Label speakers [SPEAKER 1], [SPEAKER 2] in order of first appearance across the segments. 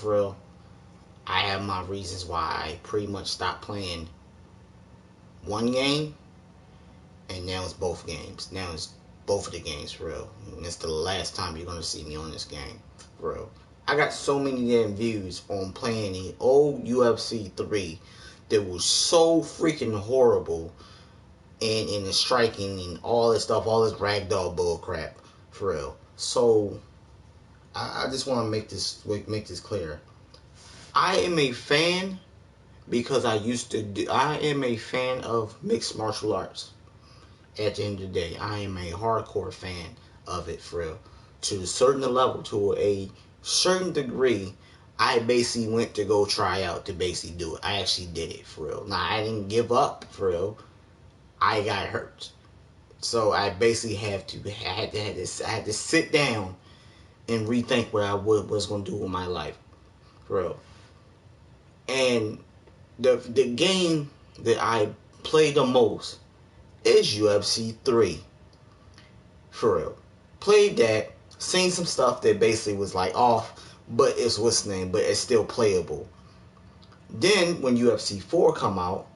[SPEAKER 1] for real, I have my reasons why I pretty much stopped playing one game, and now it's both games. Now it's both of the games for real. And it's the last time you're gonna see me on this game for real. I got so many damn views on playing the old UFC 3 that was so freaking horrible, and the striking and all this stuff, all this ragdoll bull crap for real. So I just want to make this clear. I am a fan because I am a fan of mixed martial arts. At the end of the day, I am a hardcore fan of it for real. To a certain level, to a certain degree, I basically went to go try out to basically do it. I actually did it for real. Now, I didn't give up for real. I got hurt. So I basically had to sit down and rethink what I was going to do with my life for real. And the game that I play the most is UFC 3 for real. Played that, seen some stuff that basically was like off, but it's what's the name, but it's still playable. Then when UFC 4 come out,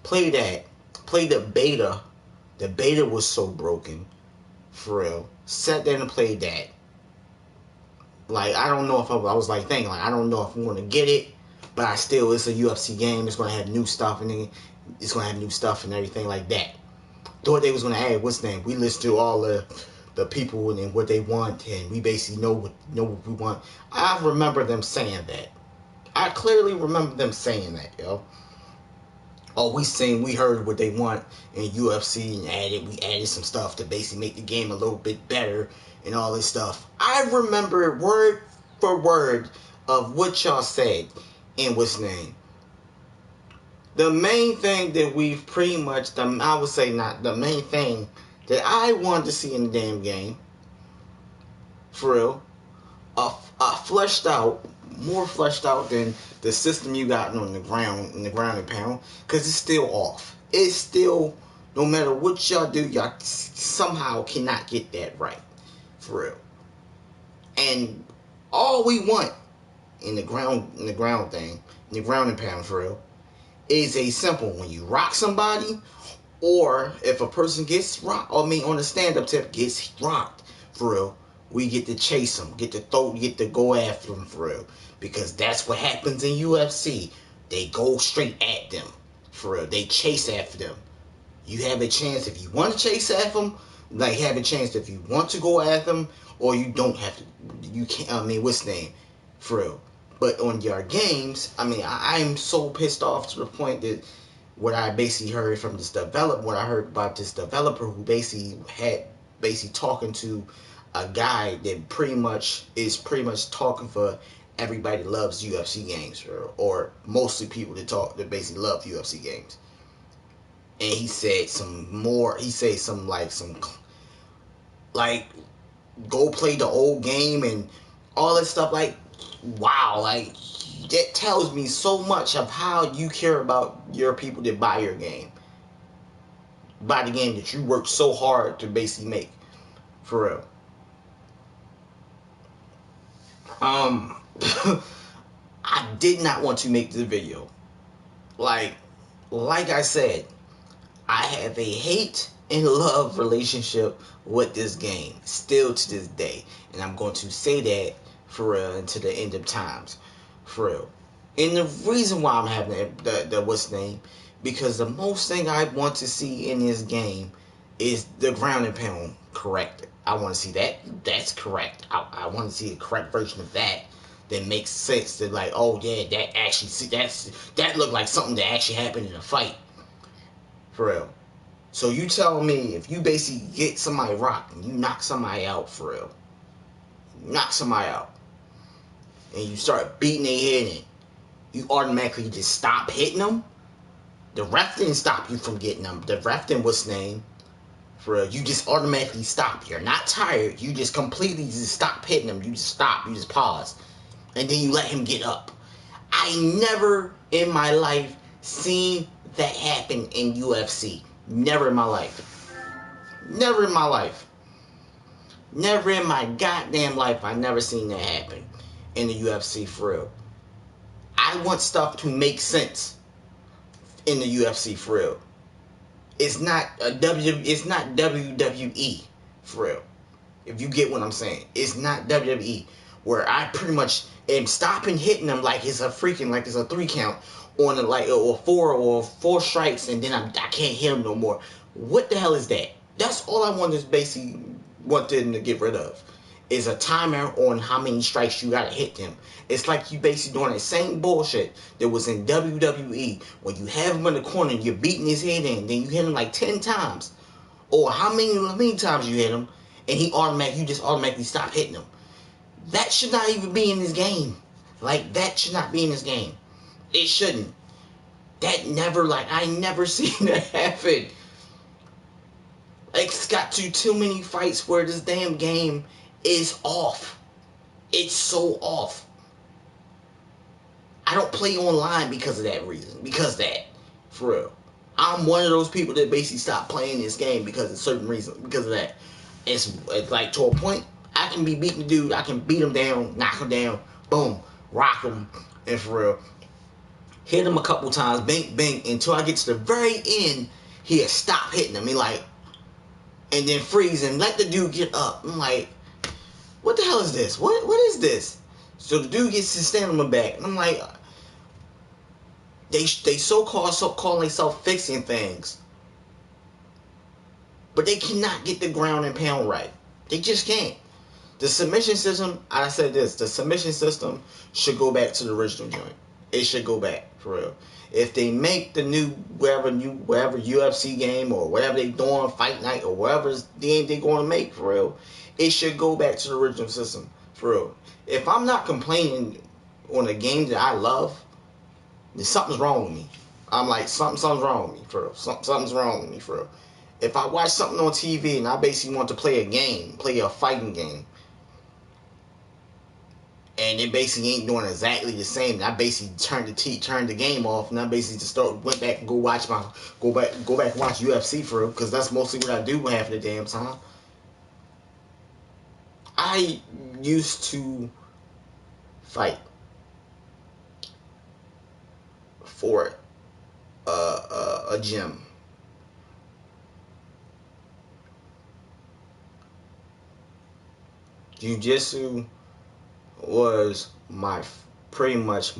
[SPEAKER 1] played the beta. The beta was so broken for real. Sat there and played that. Like, I don't know if I was like thinking, like, I don't know if I'm going to get it, but it's a UFC game. It's going to have new stuff and it's going to have new stuff and everything like that. Thought they was going to add, what's the name? We listen to all the people and what they want, and we basically know what we want. I remember them saying that. I clearly remember them saying that, yo. Oh, we heard what they want in UFC and we added some stuff to basically make the game a little bit better and all this stuff. I remember word for word of what y'all said in what's name. The main thing that we've pretty much, I would say not, the main thing that I wanted to see in the damn game, for real, more fleshed out than the system you got on the ground, in the ground and pound, because it's still off. It's still, no matter what y'all do, y'all somehow cannot get that right, for real. And all we want in the ground and pound, for real, is a simple, when you rock somebody, or if a person gets rocked, on the stand-up tip gets rocked, for real, we get to chase them, get to go after them, for real. Because that's what happens in UFC. They go straight at them, for real. They chase after them. You have a chance if you want to chase after them, like have a chance if you want to go after them, or you don't have to. You can't, what's the name? For real. But on your games, I'm so pissed off to the point that what I basically heard from this developer, what I heard about this developer who basically talking to a guy that pretty much talking for everybody that loves UFC games, or mostly people that basically love UFC games. And he said like go play the old game and all that stuff. Like, wow, like that tells me so much of how you care about your people that buy your game. Buy the game that you work so hard to basically make. For real. I did not want to make this video. Like I said, I have a hate and love relationship with this game, still to this day. And I'm going to say that for real until the end of times. For real. And the reason why I'm having the what's name, because the most thing I want to see in this game is the ground and pound corrected. I want to see that. That's correct. I want to see a correct version of that makes sense. That like, oh yeah, that looked like something that actually happened in a fight. For real. So you tell me, if you basically get somebody rocked and you knock somebody out, for real, knock somebody out, and you start beating their head in, you automatically just stop hitting them. The ref didn't stop you from getting them. The ref didn't what's name. For real, you just automatically stop. You're not tired. You just completely just stop hitting them. You just stop. You just pause. And then you let him get up. I never in my life seen that happen in UFC. Never in my life. Never in my life. Never in my goddamn life I never seen that happen in the UFC, for real. I want stuff to make sense in the UFC for real. It's not it's not WWE for real. If you get what I'm saying, it's not WWE where I pretty much am stopping hitting them like it's a freaking like it's a 3 count on a, like or four strikes and then I can't hit them no more. What the hell is that? That's all I want is basically want them to get rid of. Is a timer on how many strikes you gotta hit them. It's like you basically doing the same bullshit that was in WWE when you have him in the corner and you're beating his head in, then you hit him like 10 times. Or how many times you hit him and you just automatically stop hitting him. That should not even be in this game. Like that should not be in this game. It shouldn't. That never I never seen that happen. Like it's got too many fights where this damn game is off. It's so off. I don't play online because of that reason. Because of that. For real. I'm one of those people that basically stopped playing this game because of certain reasons. Because of that. It's like to a point, I can be beating the dude. I can beat him down, knock him down, boom, rock him, and for real. Hit him a couple times, bang, bang, until I get to the very end, he'll stop hitting him. He like, and then freeze and let the dude get up. I'm like, what the hell is this? What is this? So the dude gets to stand on my back. And I'm like, they calling themselves fixing things. But they cannot get the ground and pound right. They just can't. The submission system, I said this, the submission system should go back to the original joint. It should go back, for real. If they make the new whatever UFC game or whatever they doing, Fight Night or whatever game they going to make, for real, it should go back to the original system, for real. If I'm not complaining on a game that I love, then something's wrong with me. I'm like, something's wrong with me, for real. Something's wrong with me, for real. If I watch something on TV and I basically want to play a fighting game, and it basically ain't doing exactly the same, and I basically turned the game off, and I basically just went back and go back and watch UFC for real, because that's mostly what I do half the damn time. I used to fight for a gym. Jiu-jitsu was pretty much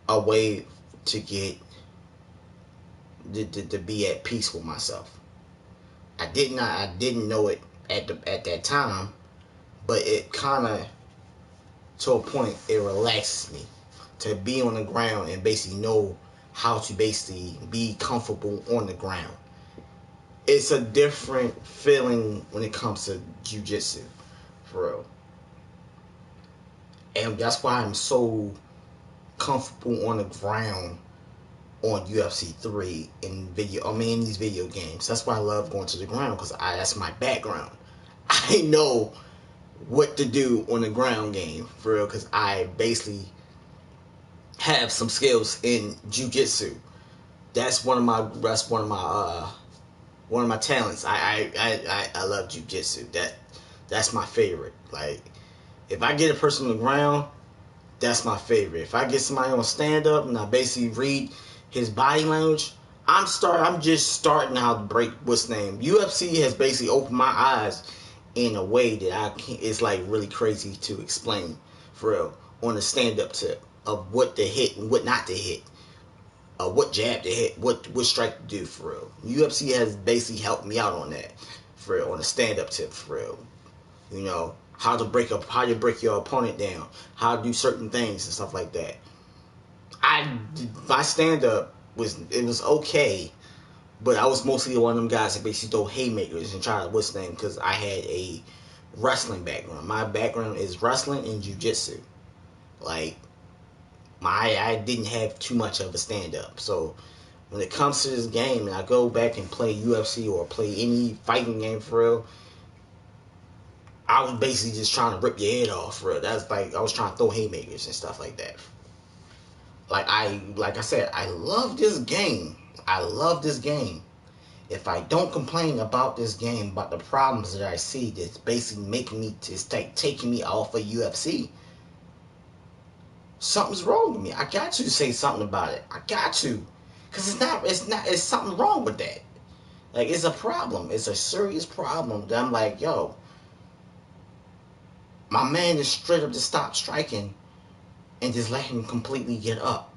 [SPEAKER 1] a way to get to be at peace with myself. I didn't know it at that time, but it kind of, to a point, it relaxes me to be on the ground and basically know how to basically be comfortable on the ground. It's a different feeling when it comes to jiu-jitsu, for real. And that's why I'm so comfortable on the ground on UFC 3 in these video games. That's why I love going to the ground, because that's my background. I know what to do on the ground game, for real, because I basically have some skills in jiu-jitsu. That's one of my talents. I love jiu-jitsu. That's my favorite. Like, if I get a person on the ground, that's my favorite. If I get somebody on stand-up and I basically read his body language, I'm just starting how to break what's name. UFC has basically opened my eyes in a way that it's like really crazy to explain, for real, on a stand-up tip of what to hit and what not to hit. What jab to hit, what strike to do, for real. UFC has basically helped me out on that, for real, on a stand-up tip, for real. You know, how to break your opponent down, how to do certain things and stuff like that. My stand-up was okay, but I was mostly one of them guys that basically throw haymakers and try to because I had a wrestling background. My background is wrestling and jiu-jitsu. Like, I didn't have too much of a stand-up. So when it comes to this game and I go back and play UFC or play any fighting game, for real, I was basically just trying to rip your head off, for real. That's like, I was trying to throw haymakers and stuff like that. Like I said, I love this game. I love this game. If I don't complain about this game, about the problems that I see that's basically making me, taking me off of UFC, something's wrong with me. I got to say something about it. I got to. Because it's something wrong with that. Like, it's a problem. It's a serious problem that I'm like, yo, my man is straight up to stop striking and just let him completely get up.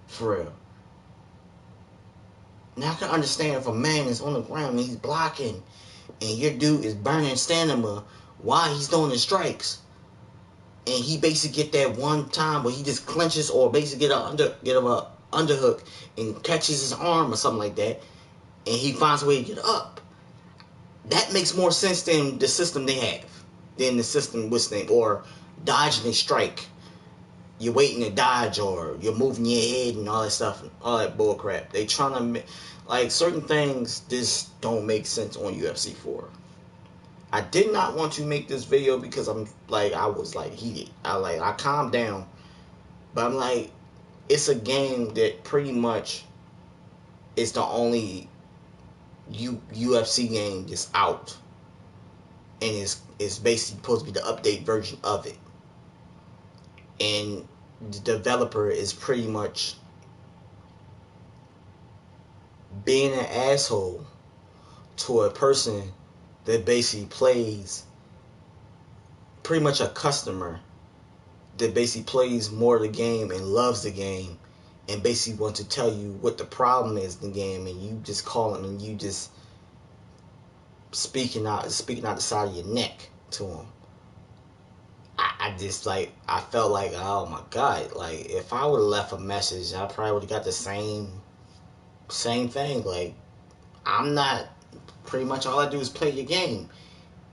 [SPEAKER 1] For real. Now I can understand if a man is on the ground and he's blocking and your dude is burning stamina while he's doing the strikes. And he basically get that one time where he just clenches or basically get a underhook and catches his arm or something like that. And he finds a way to get up. That makes more sense than the system they have. Than the system what's name or dodging a strike. You're waiting to dodge or you're moving your head and all that stuff, all that bull crap. They trying to like certain things just don't make sense on UFC 4. I did not want to make this video because I was like heated. I calmed down, but I'm like, it's a game that pretty much is the only UFC game that's out, and it's basically supposed to be the update version of it. And the developer is pretty much being an asshole to a person that basically plays, pretty much a customer that basically plays more of the game and loves the game and basically wants to tell you what the problem is in the game, and you just calling and you just speaking out the side of your neck to him. I just like, I felt like, oh my god, like if I would have left a message, I probably would have got the same thing. Like, I'm not, pretty much all I do is play your game,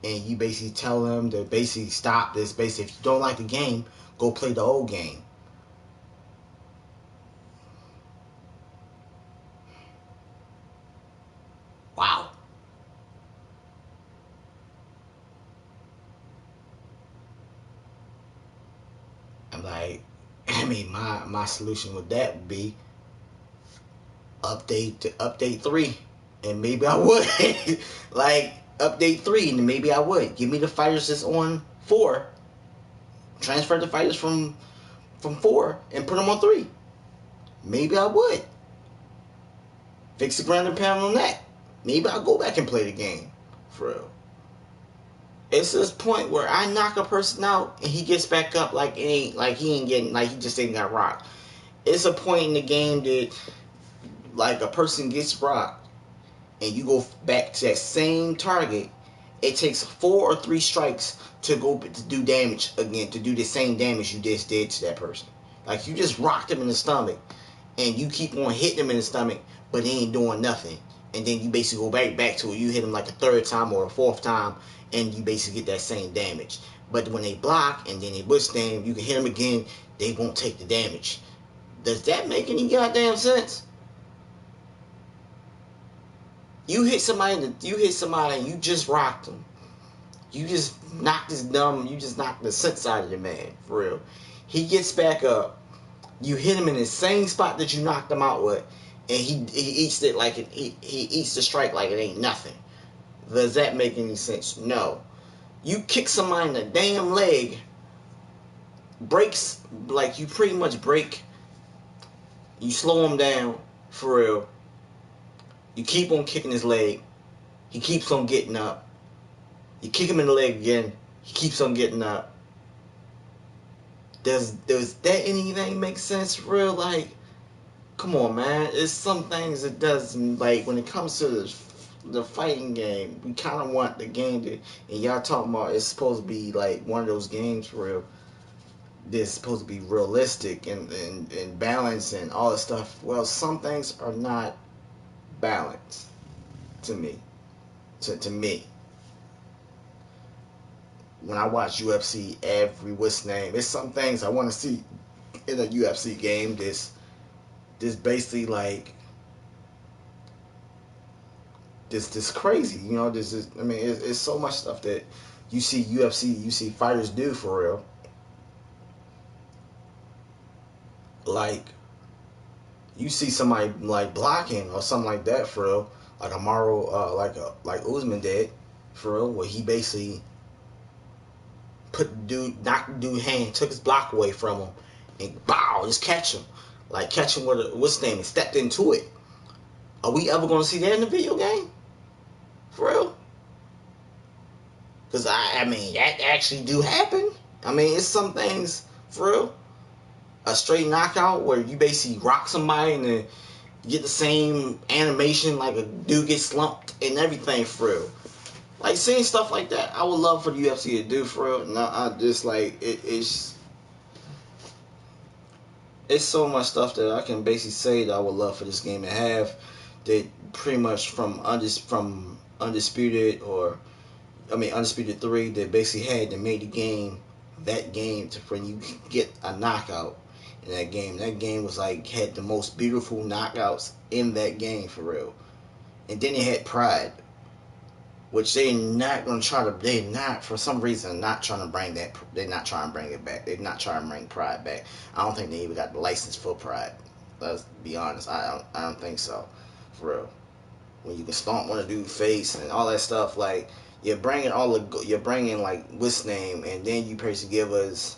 [SPEAKER 1] and you basically tell them to basically stop this. Basically, if you don't like the game, go play the old game. Wow. I'm like, I mean, my solution with that would be update 3, and maybe I would. Like, update 3, and maybe I would. Give me the fighters that's on 4. Transfer the fighters from 4 and put them on 3. Maybe I would. Fix the ground and pound on that. Maybe I'll go back and play the game. For real. It's this point where I knock a person out and he gets back up like he ain't getting, like he just ain't got rocked. It's a point in the game that like a person gets rocked and you go back to that same target. It takes 4 or 3 strikes to go to do damage again, to do the same damage you just did to that person. Like, you just rocked him in the stomach and you keep on hitting him in the stomach, but he ain't doing nothing. And then you basically go back to it. You hit him like a 3rd time or a 4th time, and you basically get that same damage. But when they block and then they withstand, you can hit them again, they won't take the damage. Does that make any goddamn sense? You hit somebody and you just rocked them. You just knocked you just knocked the sense out of the man, for real. He gets back up. You hit him in the same spot that you knocked him out with, and he eats it like he eats the strike like it ain't nothing. Does that make any sense? No. You kick somebody in the damn leg, breaks, like you pretty much break. You slow him down, for real. You keep on kicking his leg. He keeps on getting up. You kick him in the leg again. He keeps on getting up. Does that anything make sense, for real? Like, come on, man. It's some things it doesn't, like, when it comes to the fighting game, we kind of want the game to, and y'all talking about it's supposed to be like one of those games, for real, that's supposed to be realistic and balanced and all that stuff. Well, some things are not balanced to me. To me. When I watch UFC what's name, there's some things I want to see in a UFC game this basically like this crazy, you know. This is, I mean, it's so much stuff that you see fighters do, for real. Like, you see somebody like blocking or something like that, for real. like Amaro, like Usman did, for real, where he basically put the dude, knocked the dude hand, took his block away from him, and bow, just catch him, like catch him with what's his name, and stepped into it. Are we ever gonna see that in the video game? For real? Because I mean, that actually do happen. I mean, it's some things for real. A straight knockout where you basically rock somebody and then you get the same animation like a dude gets slumped and everything for real. Like seeing stuff like that, I would love for the UFC to do for real. No, I just like it's so much stuff that I can basically say that I would love for this game to have. That pretty much from undisputed or undisputed 3 that basically had to make the game that game to when you get a knockout in that game. That game was like had the most beautiful knockouts in that game for real. And then it had Pride, which they're not gonna try to. They're not for some reason not trying to bring that. They're not trying to bring it back. They're not trying to bring Pride back. I don't think they even got the license for Pride. Let's be honest. I don't think so. For real. When you can stomp on a dude's face and all that stuff, like you're bringing like what's name, and then you basically give us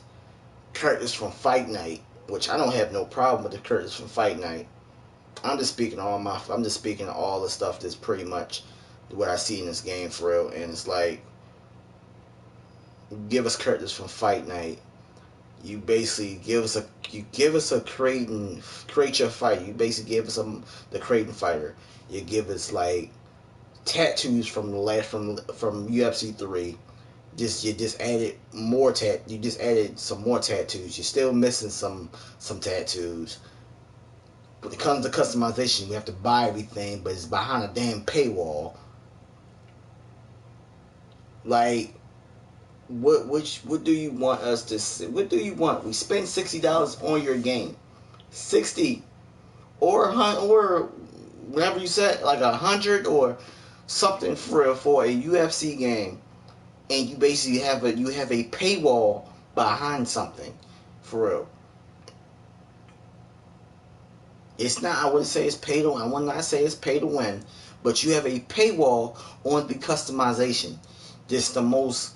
[SPEAKER 1] characters from Fight Night, which I don't have no problem with the characters from Fight Night. I'm just speaking of all the stuff that's pretty much what I see in this game for real, and it's like give us characters from Fight Night. You basically give us a create your fighter. You basically give us the Creighton fighter. You give us like tattoos from UFC 3. You just added more you just added some more tattoos. You're still missing some tattoos. When it comes to customization, we have to buy everything, but it's behind a damn paywall. Like, what do you want us to see? What do you want? We spend $60 on your game, 60 or whatever you said, like 100 or something for a UFC game, and you basically have a paywall behind something for real. It's not. I wouldn't say it's pay to. I would not say it's pay to win, but you have a paywall on the customization. This the most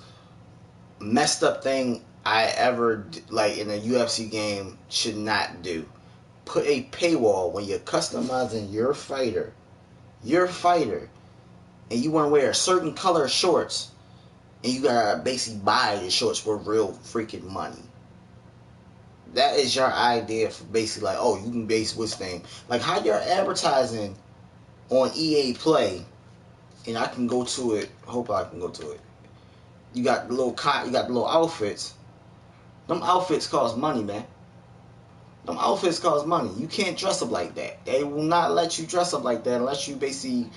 [SPEAKER 1] messed up thing I ever like in a UFC game should not do. Put a paywall when you're customizing your fighter, and you want to wear a certain color of shorts, and you gotta basically buy the shorts for real freaking money. That is your idea for basically like, oh, you can base what's name. Like how you're advertising on EA Play, and I can go to it. Hope I can go to it. You got the little outfits. Them outfits cost money, man. Them outfits cost money. You can't dress up like that. They will not let you dress up like that unless you basically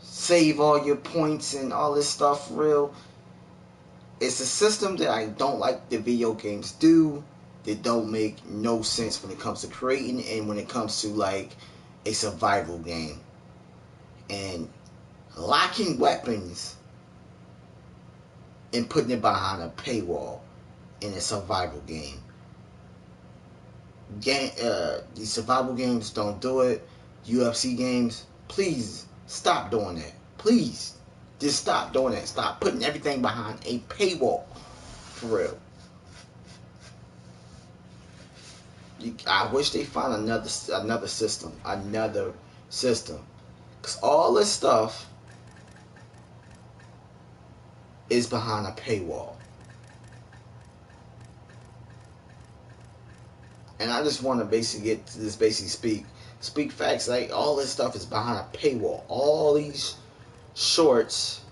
[SPEAKER 1] save all your points and all this stuff for real. It's a system that I don't like the video games do. That don't make no sense when it comes to creating and when it comes to like a survival game. And locking weapons and putting it behind a paywall in a survival game. These survival games don't do it. UFC games, please stop doing that. Please, just stop doing that. Stop putting everything behind a paywall. For real. I wish they found another system. Because all this stuff is behind a paywall. And I just want to basically speak facts. Like all this stuff is behind a paywall. All these shorts,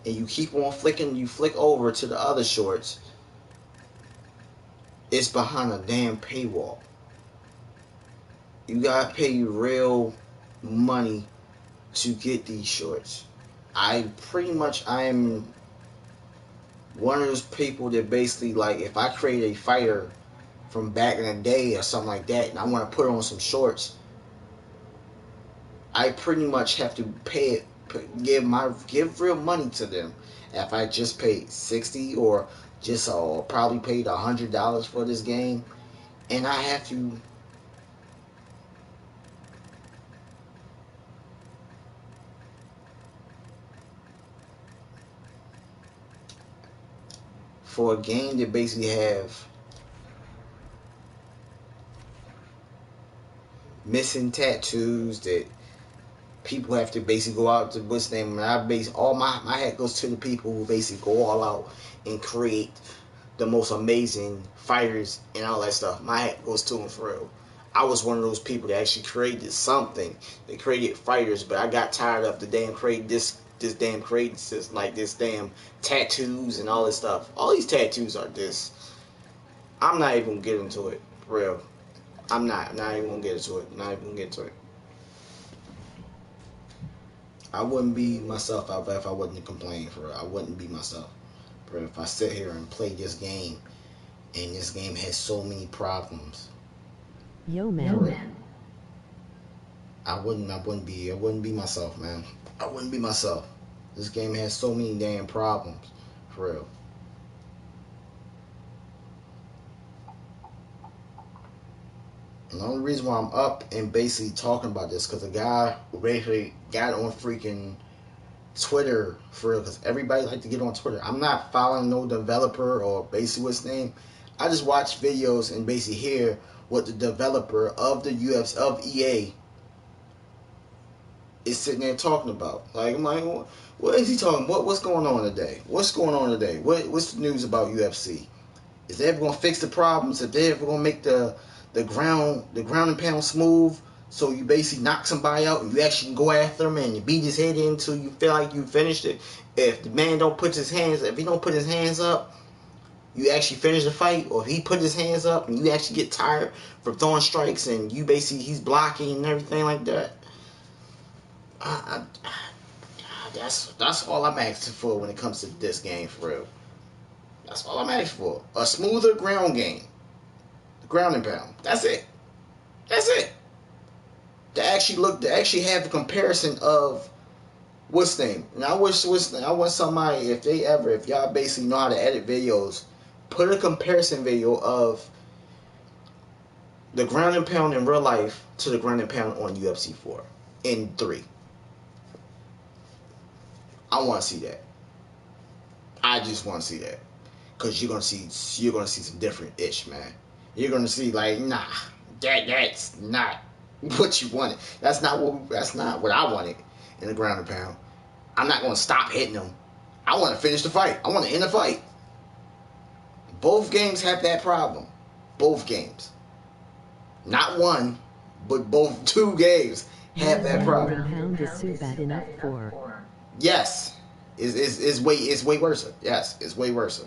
[SPEAKER 1] and you keep on flicking. You flick over to the other shorts. It's behind a damn paywall. You gotta pay real money to get these shorts. I am one of those people that basically like if I create a fighter from back in the day or something like that and I want to put on some shorts, I pretty much have to pay it, give real money to them. If I just paid 60 or just probably paid $100 for this game, and I have to for a game that basically have missing tattoos that people have to basically go out to what's name. And I base all my hat goes to the people who basically go all out and create the most amazing fighters and all that stuff. My hat goes to them for real. I was one of those people that actually created something. They created fighters, but I got tired of the damn create this damn creating system, like this damn tattoos and all this stuff. All these tattoos are this. I'm not even gonna get into it, for real. I'm not even gonna get into it. Not even gonna get into it. I wouldn't be myself if I wasn't complaining, for real. I wouldn't be myself. But if I sit here and play this game, and this game has so many problems,
[SPEAKER 2] Yo, man.
[SPEAKER 1] I wouldn't be myself, man. I wouldn't be myself. This game has so many damn problems, for real. And the only reason why I'm up and basically talking about this, because a guy basically got on freaking Twitter, for real, because everybody like to get on Twitter. I'm not following no developer or basically what's his name. I just watch videos and basically hear what the developer of the UFC, of EA, is sitting there talking about. Like, I'm like, what is he talking? What's going on today? What's going on today? What's the news about UFC? Is they ever gonna fix the problems? If they ever gonna make the ground and pound smooth, so you basically knock somebody out and you actually can go after him and you beat his head in until you feel like you finished it. If the man don't put his hands, if he don't put his hands up, you actually finish the fight. Or if he put his hands up and you actually get tired from throwing strikes and you basically he's blocking and everything like that. That's all I'm asking for when it comes to this game, for real. That's all I'm asking for. A smoother ground game. The ground and pound. That's it. That's it. To actually have a comparison of what's name. And I want somebody, if y'all basically know how to edit videos, put a comparison video of the ground and pound in real life to the ground and pound on UFC 4 in 3. I want to see that. I just want to see that, cause you're gonna see some different ish, man. You're gonna see like, nah, that's not what you wanted. That's not what I wanted in the ground and pound. I'm not gonna stop hitting them. I want to finish the fight. I want to end the fight. Both games have that problem. Both games. Not one, but both 2 games have that problem.
[SPEAKER 2] Pound is so bad enough for.
[SPEAKER 1] Yes, it's way worse. Yes, it's way worse.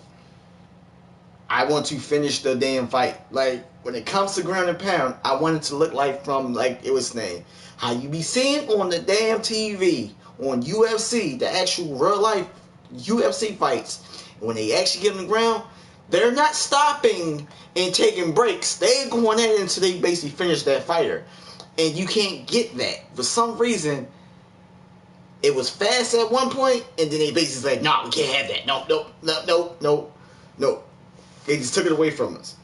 [SPEAKER 1] I want to finish the damn fight. Like, when it comes to ground and pound, I want it to look like from, like, it was named, how you be seeing on the damn TV, on UFC, the actual real life UFC fights. When they actually get on the ground, they're not stopping and taking breaks. They're going at it until they basically finish that fighter. And you can't get that. For some reason, it was fast at one point, and then they basically like, nah, we can't have that. No. They just took it away from us.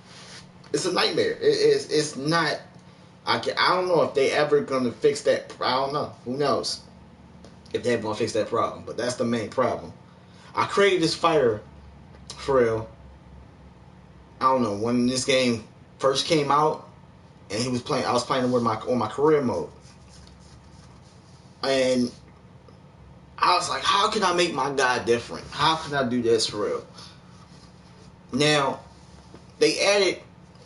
[SPEAKER 1] It's a nightmare. It's not. I don't know if they ever gonna fix that. I don't know. Who knows if they ever gonna fix that problem? But that's the main problem. I created this fighter for real. I don't know when this game first came out, and he was playing. I was playing with on my career mode, and I was like, how can I make my guy different? How can I do this for real? Now, they added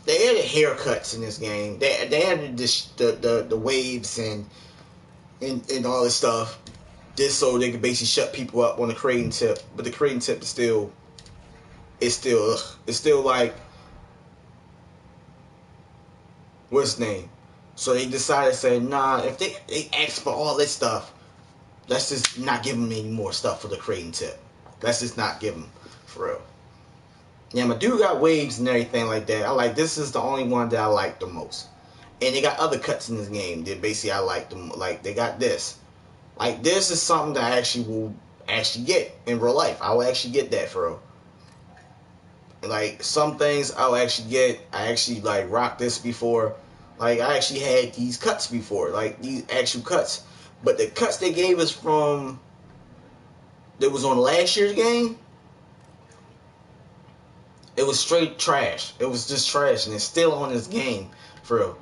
[SPEAKER 1] haircuts in this game. They added the waves and all this stuff, just so they could basically shut people up on the creating tip. But the creating tip is still like, what's his name? So they decided to say, nah, if they ask for all this stuff, let's just not give them any more stuff for the creating tip. Let's just not give them, for real. Yeah, my dude got waves and everything like that. This is the only one that I like the most. And they got other cuts in this game that basically I like them. Like, they got this. Like, this is something that I actually will get in real life. I will actually get that for real. Like, some things I'll actually get. I actually, like, rocked this before. Like, I actually had these cuts before. Like, these actual cuts. But the cuts they gave us that was on last year's game, It was straight trash. It was just trash, and it's still on this game for real.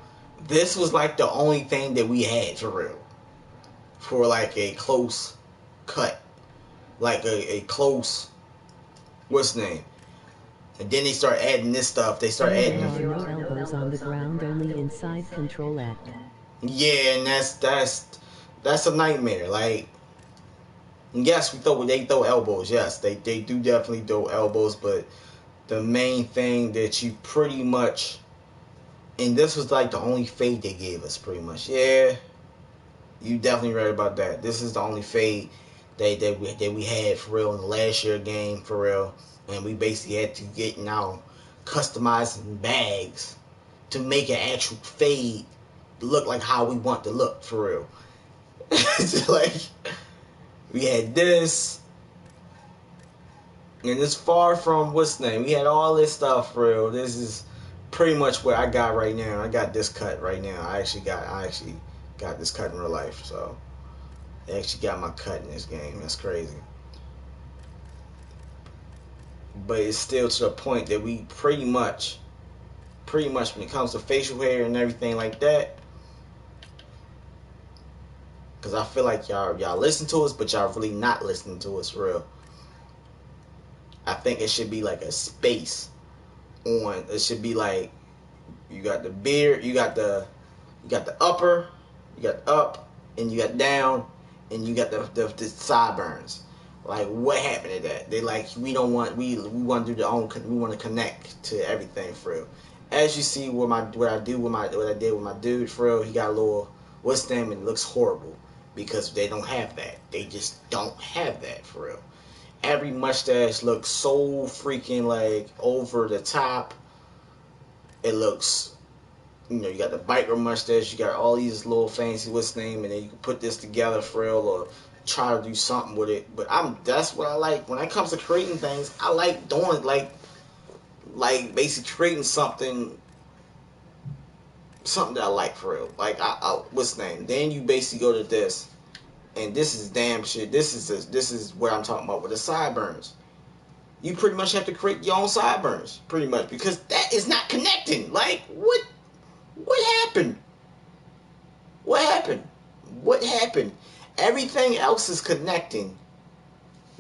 [SPEAKER 1] This was like the only thing that we had for real, for like a close cut, like a close what's the name. And then they start adding this stuff. They start adding.
[SPEAKER 2] There are no elbows on the ground, only inside Control F.
[SPEAKER 1] Yeah, and that's a nightmare. Like, yes, they throw elbows. Yes, they do definitely throw elbows, but the main thing that you pretty much, and this was like the only fade they gave us pretty much. Yeah, you definitely right about that. This is the only fade that we had for real in the last year game for real, and we basically had to get now customizing bags to make an actual fade look like how we want to look for real. It's like we had this, and it's far from what's the name. We had all this stuff for real. This is pretty much what I got right now. I got this cut right now. I actually got this cut in real life. So I actually got my cut in this game. That's crazy. But it's still to the point that we pretty much when it comes to facial hair and everything like that, because I feel like y'all listen to us, but y'all really not listening to us for real. I think it should be like a space on. It should be like you got the beard, you got the upper, you got up, and you got down, and you got the sideburns. Like, what happened to that? They like, we want to do the own. We want to connect to everything for real. As you see, what I did with my dude for real, he got a little what's name, and it looks horrible because they don't have that. They just don't have that for real. Every mustache looks so freaking like over the top. It looks, you got the biker mustache, you got all these little fancy what's name, and then you can put this together for real or try to do something with it. But that's what I like when it comes to creating things. I like doing like basically creating something that I like for real. Like I what's the name? Then you basically go to this, and this is damn shit. This is what I'm talking about with the sideburns. You pretty much have to create your own sideburns, pretty much, because that is not connecting. Like, what happened? What happened? What happened? Everything else is connecting.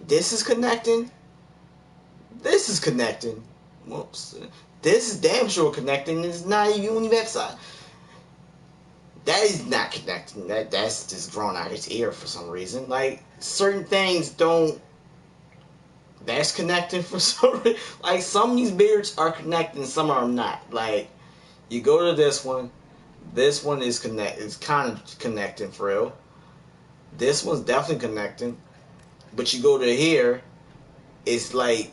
[SPEAKER 1] This is connecting. This is connecting. Whoops. This is damn sure connecting. It's not even have side. That is not connecting. That's just drawn out his ear for some reason. Like, certain things don't. That's connecting for some reason. Like, some of these beards are connecting, some of them not. Like, you go to this one. This one is It's kind of connecting for real. This one's definitely connecting. But you go to here, it's like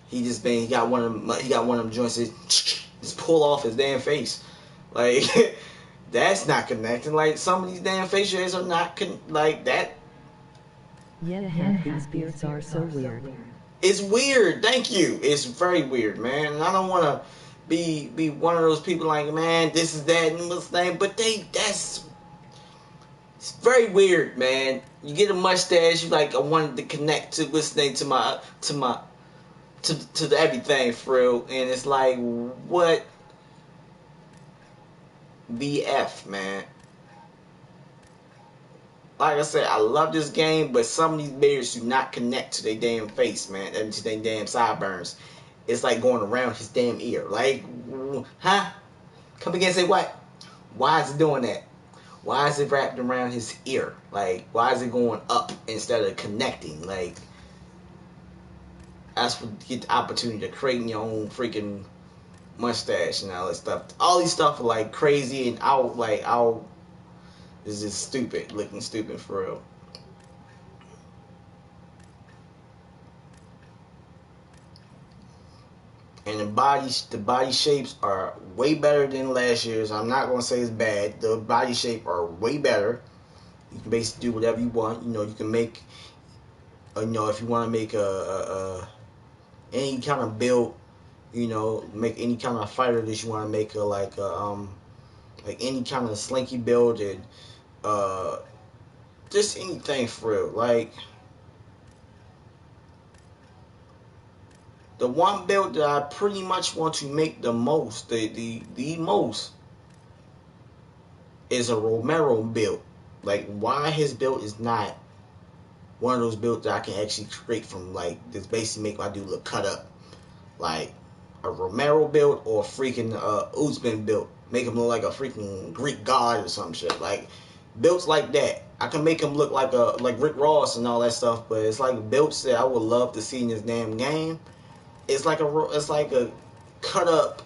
[SPEAKER 1] he got one of them joints that just pull off his damn face. Like that's not connecting. Like some of these damn facial hairs are not like that.
[SPEAKER 2] Yeah, half these beards are so weird.
[SPEAKER 1] It's weird. Thank you. It's very weird, man. And I don't want to be one of those people like, man, this is that and what's the name. But it's very weird, man. You get a mustache, you like, I wanted to connect to what's the name, to the everything for real, and it's like, what BF, man. Like I said, I love this game, but some of these beards do not connect to their damn face, man, and to their damn sideburns. It's like going around his damn ear. Like, huh? Come again and say what? Why is it doing that? Why is it wrapped around his ear? Like, why is it going up instead of connecting? Like, that's what you get the opportunity to create your own freaking mustache and all that stuff. All these stuff are like crazy and out. It's just stupid, looking stupid for real. And the body shapes are way better than last year's. I'm not gonna say it's bad. The body shape are way better. You can basically do whatever you want. You can make, if you want to make any kind of build, make any kind of fighter that you want to make, like any kind of slinky build, and just anything for real. Like, The one build that I pretty much want to make the most, the most, is a Romero build. Like, why his build is not one of those builds that I can actually create from, like, this basically make my dude look cut up. Like, a Romero build or a freaking Usman build. Make him look like a freaking Greek god or some shit. Like, builds like that. I can make him look like Rick Ross and all that stuff, but it's like builds that I would love to see in this damn game. It's like a cut up,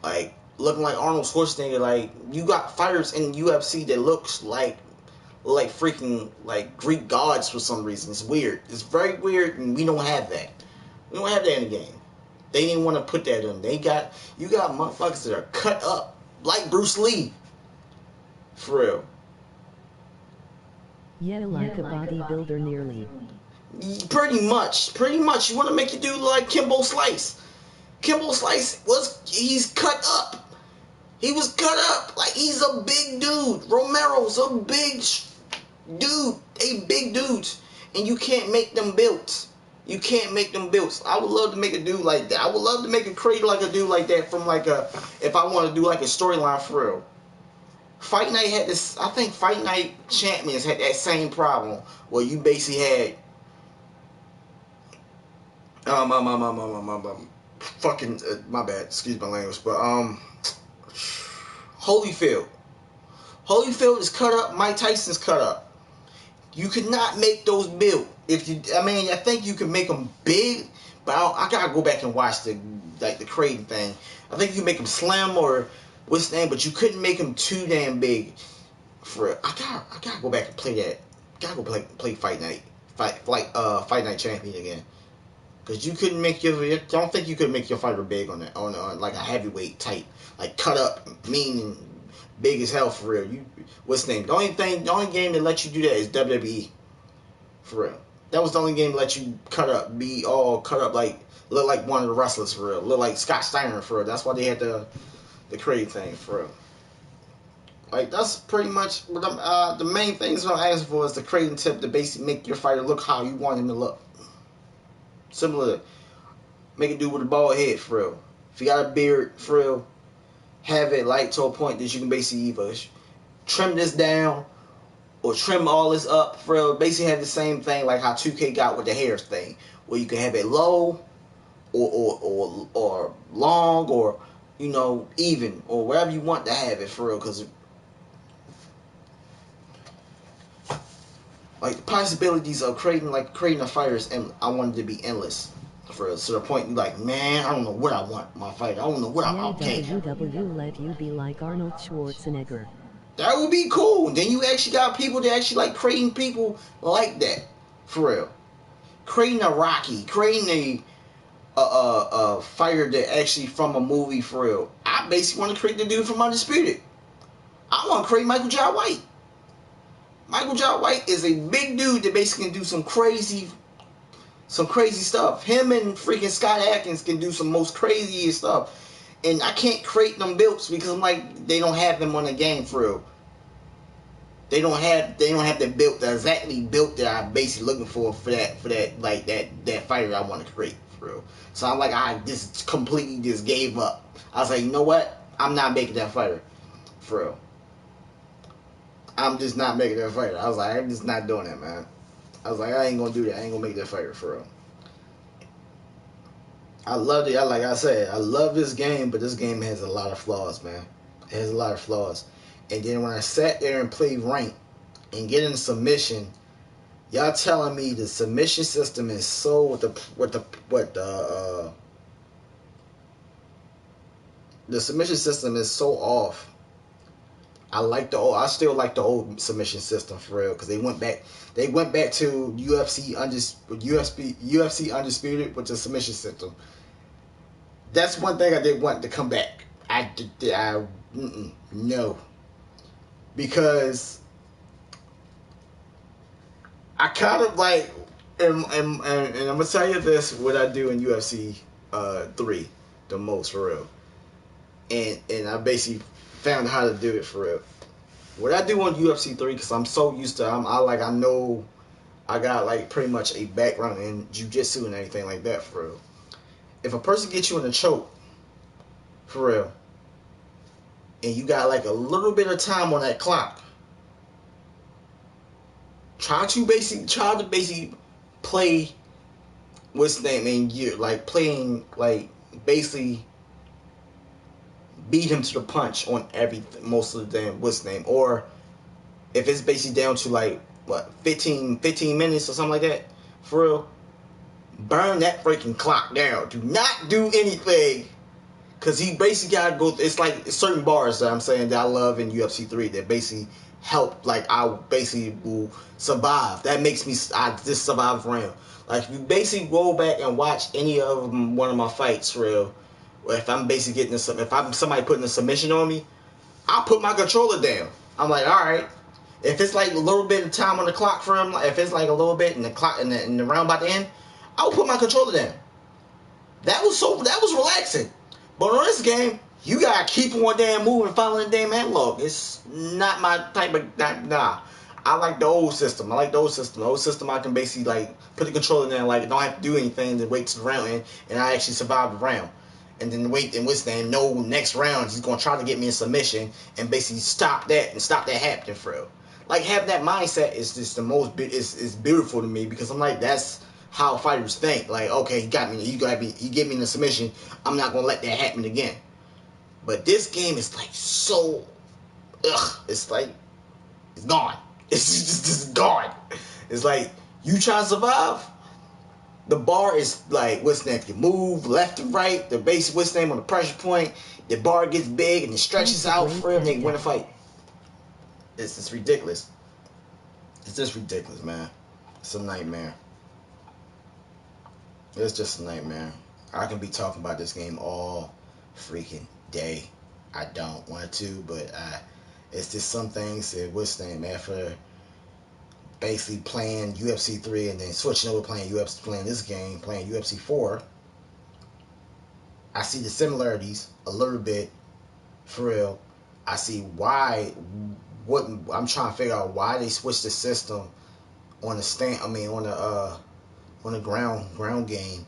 [SPEAKER 1] like looking like Arnold Schwarzenegger. Like, you got fighters in UFC that looks like freaking like Greek gods for some reason. It's weird. It's very weird, and we don't have that. We don't have that in the game. They didn't want to put that in. You got motherfuckers that are cut up like Bruce Lee, for real.
[SPEAKER 2] Yeah, like a bodybuilder nearly.
[SPEAKER 1] Pretty much. You want to make your dude look like Kimbo Slice. Kimbo Slice he's cut up. He was cut up. Like, he's a big dude. Romero's a big dude. They big dudes. And you can't make them built. You can't make them built. I would love to make a dude like that. I would love to make a creator like a dude like that from like if I want to do like a storyline for real. Fight Night had this, I think Fight Night Champions had that same problem where you basically had fucking my bad, excuse my language, but Holyfield. Holyfield is cut up. Mike Tyson's cut up. You could not make those build. I think you can make them big, but I gotta go back and watch the Creighton thing. I think you can make them slim or what's the name, but you couldn't make them too damn big. I gotta go back and play that. Gotta go play Fight Night Champion again. Cause you couldn't make I don't think you could make your fighter big on like a heavyweight type, like cut up, mean and big as hell for real. What's the name? The only game that lets you do that is WWE, for real. That was the only game that let you be all cut up, like look like one of the wrestlers for real, look like Scott Steiner for real. That's why they had the crazy thing for real. Like, that's pretty much what the main things I'm asking for is the creating tip to basically make your fighter look how you want him to look. Similar to make it do with a bald head for real. If you got a beard for real, have it light to a point that you can basically either trim this down or trim all this up for real. Basically have the same thing like how 2K got with the hair thing, where you can have it low or long or even or wherever you want to have it for real, because like the possibilities of creating a fighter I wanted to be endless. For to the point you're like, man, I don't know what I want my fighter. I don't know what I want. Okay.
[SPEAKER 2] WW let you be like Arnold Schwarzenegger.
[SPEAKER 1] That would be cool. Then you actually got people that actually like creating people like that. For real. Creating a Rocky, creating a fighter that actually from a movie for real. I basically want to create the dude from Undisputed. I want to create Michael Jai White. Michael Jai White is a big dude that basically can do some crazy stuff. Him and freaking Scott Atkins can do some most craziest stuff. And I can't create them builds because I'm like, they don't have them on the game for real. They don't have the build, the exactly built that I'm basically looking for that fighter I want to create for real. So I'm like, I just completely just gave up. I was like, you know what? I'm not making that fighter for real. I'm just not making that fighter. I was like, I'm just not doing that, man. I was like, I ain't gonna do that. I ain't gonna make that fighter for real. I loved it. Like I said, I love this game, but this game has a lot of flaws, man. It has a lot of flaws. And then when I sat there and played rank and get in submission, y'all telling me the submission system is so the submission system is so off. I still like the old submission system for real, because they went back to UFC Undisputed with the submission system. That's one thing I did want to come back. No, because I kind of like, and I'm gonna tell you this, what I do in UFC 3 the most for real, and I basically found how to do it for real. What I do on UFC 3, because I'm so used to, I know I got like pretty much a background in jiu-jitsu and everything like that for real. if a person gets you in a choke, for real, and you got like a little bit of time on that clock, try to basically play what's the name, and you like playing like basically beat him to the punch on everything, most of the damn what's the name, or if it's basically down to like what 15 minutes or something like that, for real, burn that freaking clock down. Do not do anything. Cause he basically gotta go. It's like certain bars that I'm saying that I love in UFC 3 that basically help. Like I basically will survive. That makes me. I just survive round. Like if you basically go back and watch any of them, one of my fights, for real. If I'm basically getting some, if I'm somebody putting a submission on me, I'll put my controller down. I'm like, all right. If it's like a little bit of time on the clock for him, if it's like a little bit and the clock and the round about to end, I'll put my controller down. That was relaxing. But on this game, you gotta keep on damn moving, following the damn analog. It's not my type of nah. I like the old system. The old system I can basically like put the controller in there, like don't have to do anything, then wait to the round end, and I actually survive the round. And then wait and what's that? No, next round he's gonna try to get me in submission and basically stop that happening for real. Like having that mindset is just the most is beautiful to me because I'm like that's how fighters think. Like okay, he get me in a submission. I'm not gonna let that happen again. But this game is like so it's like it's gone. It's just gone. It's like you try to survive. The bar is like what's next? You move left and right. The base what's name on the pressure point. The bar gets big and it stretches out for him. They win a fight. It's just ridiculous. It's just ridiculous, man. It's a nightmare. It's just a nightmare. I can be talking about this game all freaking day. I don't want to, but it's just some things that what's the name after basically playing UFC 3 and then switching over playing this game, playing UFC 4. I see the similarities a little bit for real. I see why what I'm trying to figure out why they switched the system on the on the ground game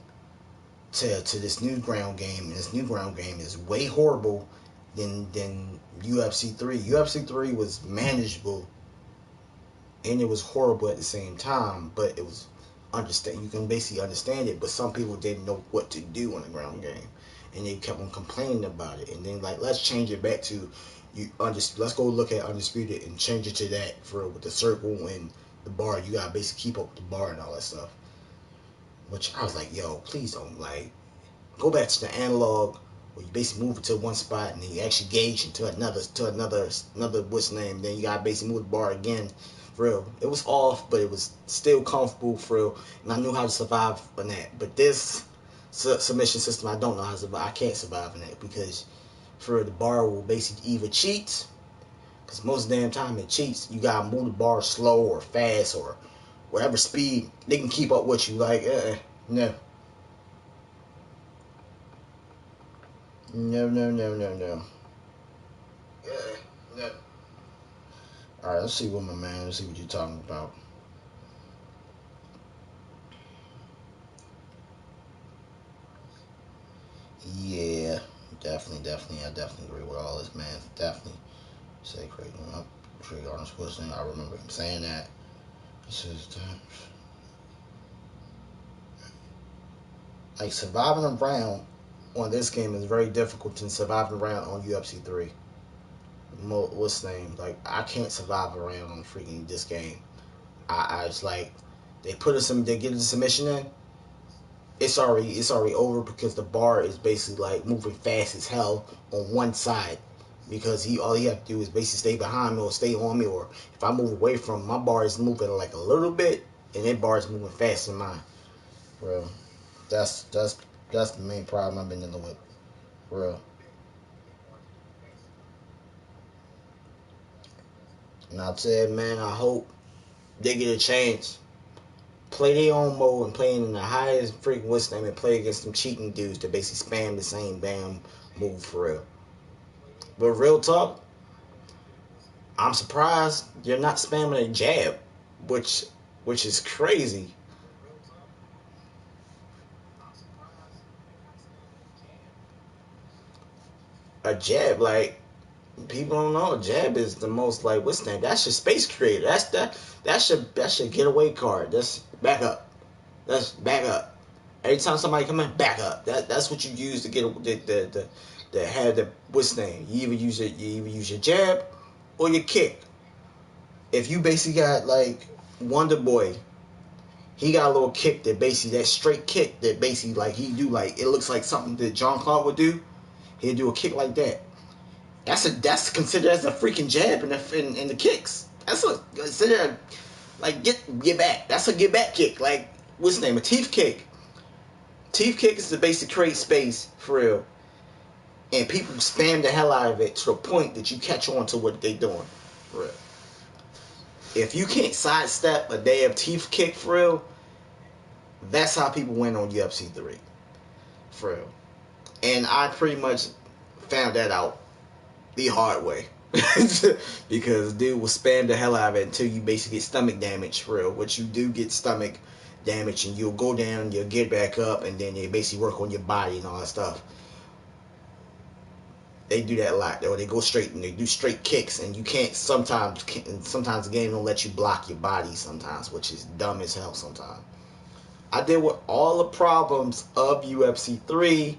[SPEAKER 1] to this new ground game, and this new ground game is way horrible than UFC 3. UFC 3 was manageable and it was horrible at the same time, but it was understand. You can basically understand it, but some people didn't know what to do on the ground game, and they kept on complaining about it. And then like let's change it back to let's go look at Undisputed and change it to that for with the circle and the bar. You gotta basically keep up with the bar and all that stuff. Which I was like, yo, please don't like go back to the analog where you basically move it to one spot and then you actually gauge into another what's name. Then you gotta basically move the bar again. For real, it was off, but it was still comfortable for real, and I knew how to survive on that. But this submission system, I don't know how to survive. I can't survive in that because for real, the bar will basically either cheat, because most of the damn time it cheats. You gotta move the bar slow or fast or whatever speed they can keep up with you. Like, no. No, no, no, no, no. No. Alright, let's see what my man, let's see what you're talking about. Yeah, definitely. I definitely agree with all this, man. Definitely. Say Craig Arnold Schwarzenegger. I remember him saying that. This is like surviving a round on this game is very difficult than surviving a round on UFC 3. What's the name? Like I can't survive a round on freaking this game. I just like they get the submission in. It's already over because the bar is basically like moving fast as hell on one side because all he have to do is basically stay behind me or stay on me, or if I move away from him, my bar is moving like a little bit and that bar is moving faster than mine. Bro, that's the main problem I've been dealing with. Bro. And I said, man, I hope they get a chance. Play their own mode and playing in the highest freaking what's name and play against them cheating dudes that basically spam the same damn move for real. But real talk, I'm surprised you're not spamming a jab, which is crazy. a jab, like, people don't know, a jab is the most, like, what's that? That's your space creator. That's your getaway card. That's back up. That's back up. Every time somebody come in, back up. That's what you use to get the have the what's name. You either use your jab or your kick. If you basically got like Wonder Boy, he got a little kick that basically that straight kick that basically like he do like it looks like something that John Claude would do. He'd do a kick like that. That's considered as a freaking jab in the kicks. That's a considered like get back. That's a get back kick. Like what's the name? A teeth kick. Teeth kick is to basically create space for real, and people spam the hell out of it to the point that you catch on to what they doing for real. If you can't sidestep a damn teeth kick for real, that's how people win on UFC 3 for real. And I pretty much found that out the hard way. Because dude will spam the hell out of it until you basically get stomach damage for real, which you do get stomach damage and you'll go down, you'll get back up, and then they basically work on your body and all that stuff. They do that a lot, or they go straight and they do straight kicks, and you can't sometimes the game don't let you block your body sometimes, which is dumb as hell sometimes. I deal with all the problems of UFC 3,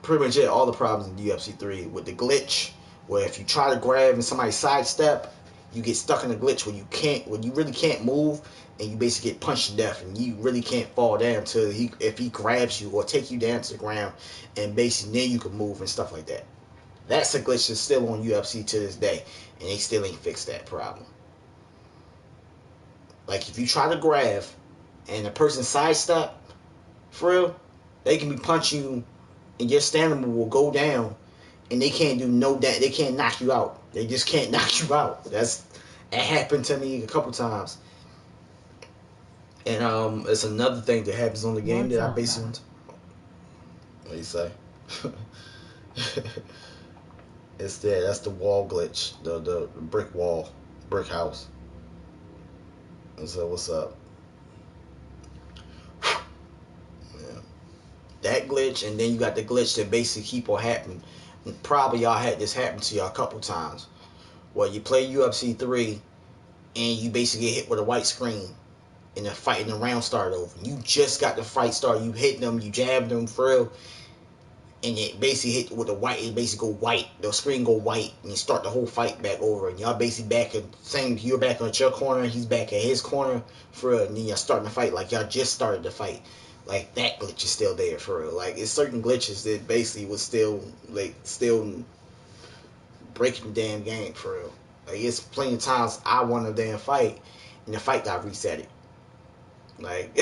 [SPEAKER 1] pretty much it, all the problems in UFC 3 with the glitch, where if you try to grab and somebody sidestep, you get stuck in a glitch where you really can't move, and you basically get punched to death, and you really can't fall down until if he grabs you or take you down to the ground, and basically then you can move and stuff like that. That's a glitch that's still on UFC to this day, and they still ain't fixed that problem. Like if you try to grab and the person sidestep, for real, they can be punching you, and your stamina will go down, and they can't do no that. They can't knock you out. They just can't knock you out. That happened to me a couple times. And it's another thing that happens on the game that I basically what do you say? It's there. That's the wall glitch, the brick wall, brick house. And so what's up? Yeah. That glitch, and then you got the glitch that basically keep on happening. Probably y'all had this happen to y'all a couple times. Well, you play UFC 3, and you basically get hit with a white screen, and the fight and the round started over. You just got the fight started. You hit them, you jabbed them for real, and it basically hit with the white. It basically go white. The screen go white, and you start the whole fight back over. And y'all basically back in same. You're back at your corner. He's back at his corner for real. And then y'all starting the fight like y'all just started the fight. Like that glitch is still there for real. Like it's certain glitches that basically was still breaking the damn game for real. Like it's plenty of times I won a damn fight, and the fight got reset. Like,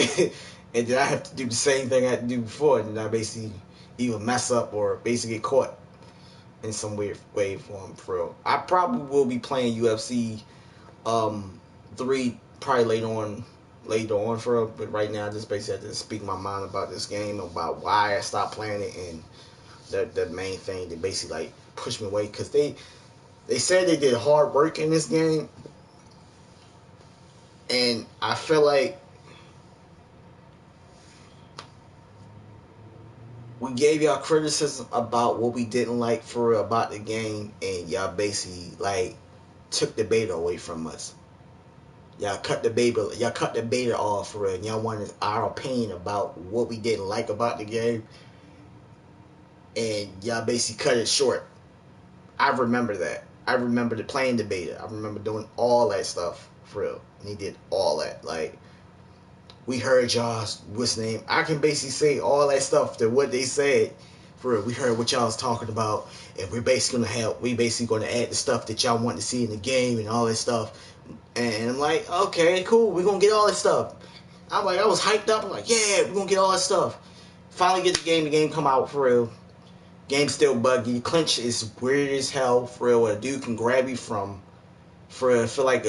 [SPEAKER 1] and then I have to do the same thing I had to do before, and I basically either mess up or basically get caught in some weird way form for real. I probably will be playing UFC 3 probably later on for real, but right now I just basically have to speak my mind about this game, about why I stopped playing it, and the main thing that basically like pushed me away, because they said they did hard work in this game, and I feel like we gave y'all criticism about what we didn't like for real about the game, and y'all basically like took the beta away from us. Y'all cut the beta off for real, and y'all wanted our opinion about what we didn't like about the game, and y'all basically cut it short. I remember that. I remember playing the beta. I remember doing all that stuff for real, and he did all that. Like, we heard y'all's what's name. I can basically say all that stuff to what they said. For real, we heard what y'all was talking about, and we're basically gonna help. We basically gonna add the stuff that y'all want to see in the game and all that stuff. And I'm like, okay, cool. We're gonna get all that stuff. I'm like, I was hyped up. I'm like, yeah, we're gonna get all that stuff. Finally get the game. The game come out for real. Game still buggy. Clinch is weird as hell for real. Where a dude can grab you from. For feel like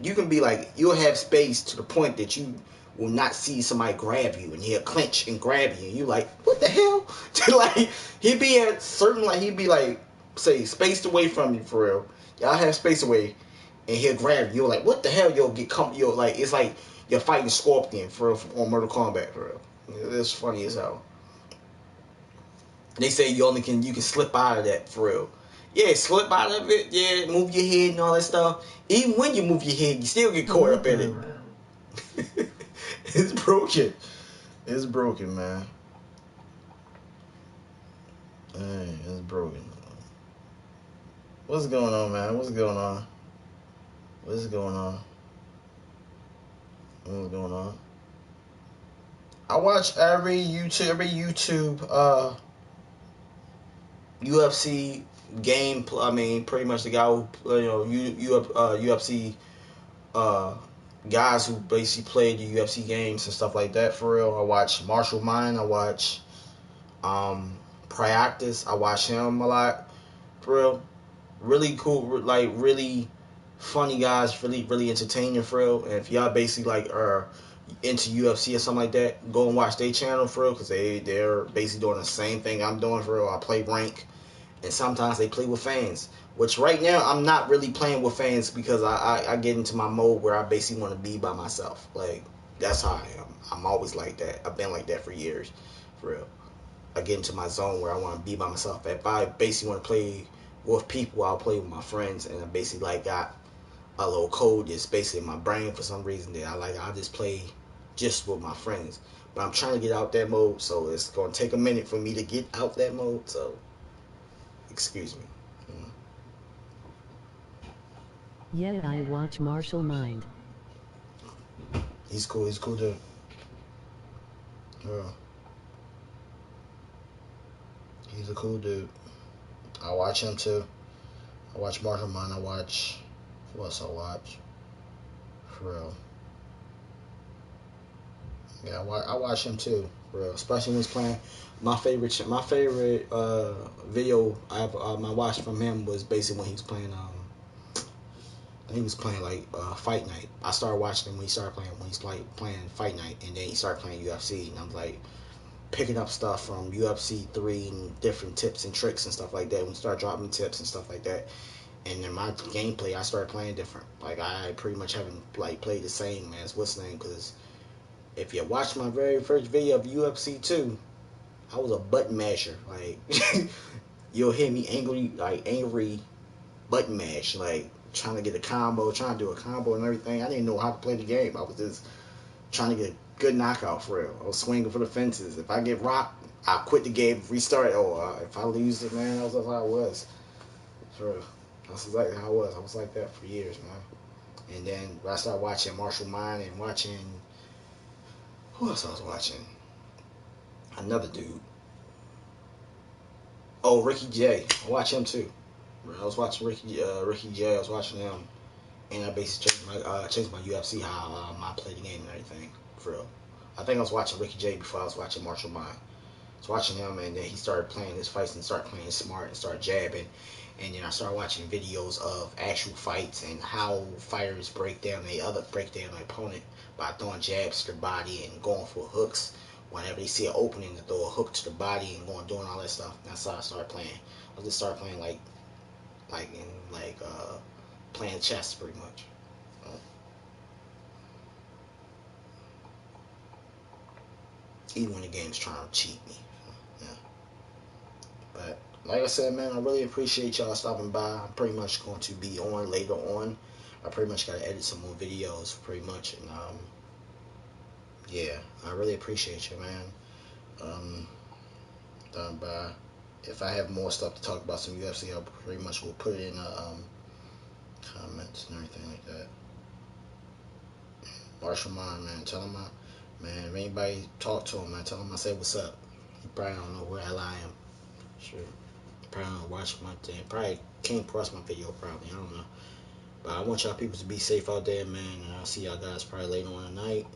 [SPEAKER 1] you can be like, you'll have space to the point that you will not see somebody grab you, and he'll clinch and grab you, and you like, what the hell? Like he'd be at certain, like he'd be like, say, spaced away from you for real. Y'all have space away, and he'll grab you. You're like, what the hell? You'll like, it's like you're fighting Scorpion for real on Mortal Kombat for real. It's funny as hell. They say you can slip out of that for real. Yeah, slip out of it. Yeah, move your head and all that stuff. Even when you move your head, you still get caught up in it. It's broken. It's broken, man. Hey, it's broken. What's going on, man? What's going on? What's going on? What's going on? I watch every YouTube UFC game. I mean, pretty much the guy who UFC uh, guys who basically play the UFC games and stuff like that. For real, I watch Marshall Mine. I watch Practice. I watch him a lot. For real, really cool. Like really funny guys. Really entertaining. For real. And if y'all basically like are into UFC or something like that, go and watch their channel for real, because they're basically doing the same thing I'm doing for real. I play rank, and sometimes they play with fans. Which right now I'm not really playing with fans because I get into my mode where I basically want to be by myself. Like that's how I am. I'm always like that. I've been like that for years, for real. I get into my zone where I want to be by myself. If I basically want to play with people, I'll play with my friends, and I basically like got a little code that's basically in my brain for some reason that I'll just play just with my friends. But I'm trying to get out that mode, so it's gonna take a minute for me to get out that mode. So excuse me.
[SPEAKER 2] Yeah, I watch Martial Mind.
[SPEAKER 1] He's cool. He's cool dude. Yeah. He's a cool dude. I watch him too. I watch Marshall Mind. I watch. Who else I watch? For real. Yeah, I watch him too. For real. Especially when he's playing. My favorite video I watched from him was basically when he was playing. He was playing like Fight Night. I started watching him when he started playing when he's like playing Fight Night, and then he started playing UFC, and I'm like picking up stuff from UFC 3 and different tips and tricks and stuff like that. When he started dropping tips and stuff like that, and then my gameplay, I started playing different. Like I pretty much haven't like played the same as what's the name, because if you watch my very first video of UFC 2, I was a button masher. Like you'll hear me angry button mash, like trying to get a combo, trying to do a combo and everything. I didn't know how to play the game. I was just trying to get a good knockout for real. I was swinging for the fences. If I get rocked, I quit the game, restart. If I lose it, man, that's how I was. For real. That's exactly how I was. I was like that for years, man. And then I started watching Marshall Mine and watching, who else I was watching? Another dude. Oh, Ricky J. I watch him too. I was watching Ricky J. I was watching him, and I basically changed my UFC how I play the game and everything. For real. I think I was watching Ricky J before I was watching Marshall Mine. I was watching him, and then he started playing his fights and started playing smart and started jabbing. And then I started watching videos of actual fights and how fighters break down their opponent by throwing jabs to the body and going for hooks. Whenever they see an opening, to throw a hook to the body and doing all that stuff. That's how I started playing. I just started playing playing chess pretty much. Even when the game's trying to cheat me. Yeah. But like I said, man, I really appreciate y'all stopping by. I'm pretty much going to be on later on. I pretty much got to edit some more videos, pretty much, and yeah, I really appreciate you, man. Done by. If I have more stuff to talk about some UFC, I'll pretty much will put it in the comments and everything like that. Marshall Mine, man, tell him man, if anybody talk to him, man, tell him I say what's up. He probably don't know where the hell I am. Sure. Probably don't watch my thing. Probably came across my video, probably. I don't know. But I want y'all people to be safe out there, man. And I'll see y'all guys probably later on tonight.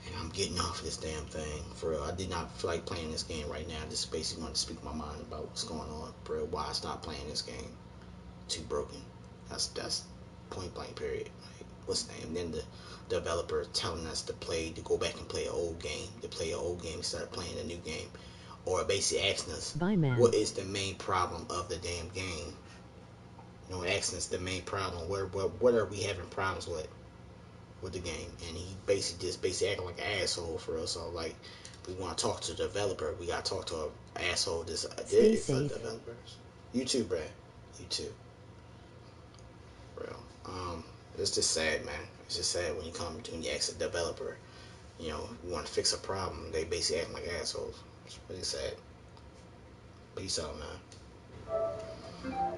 [SPEAKER 1] And I'm getting off this damn thing. For real. I did not feel like playing this game right now. I just basically wanted to speak my mind about what's going on. For real. Why I stopped playing this game. Too broken. That's point blank period. Like, what's the name? Then the developer telling us to go back and play an old game. To play an old game instead of playing a new game. Or basically asking us,
[SPEAKER 2] Bye, man.
[SPEAKER 1] what is the main problem of the damn game? You know, asking us the main problem. What are we having problems with the game? And he basically acting like an asshole for us. So like, we want to talk to the developer, we got to talk to an asshole. This
[SPEAKER 2] Stay
[SPEAKER 1] for
[SPEAKER 2] safe.
[SPEAKER 1] developers. You too, Brad. You too. Real. It's just sad, man. It's just sad when you ask a developer, you know, you want to fix a problem, they basically act like assholes. It's pretty sad. Peace out, man.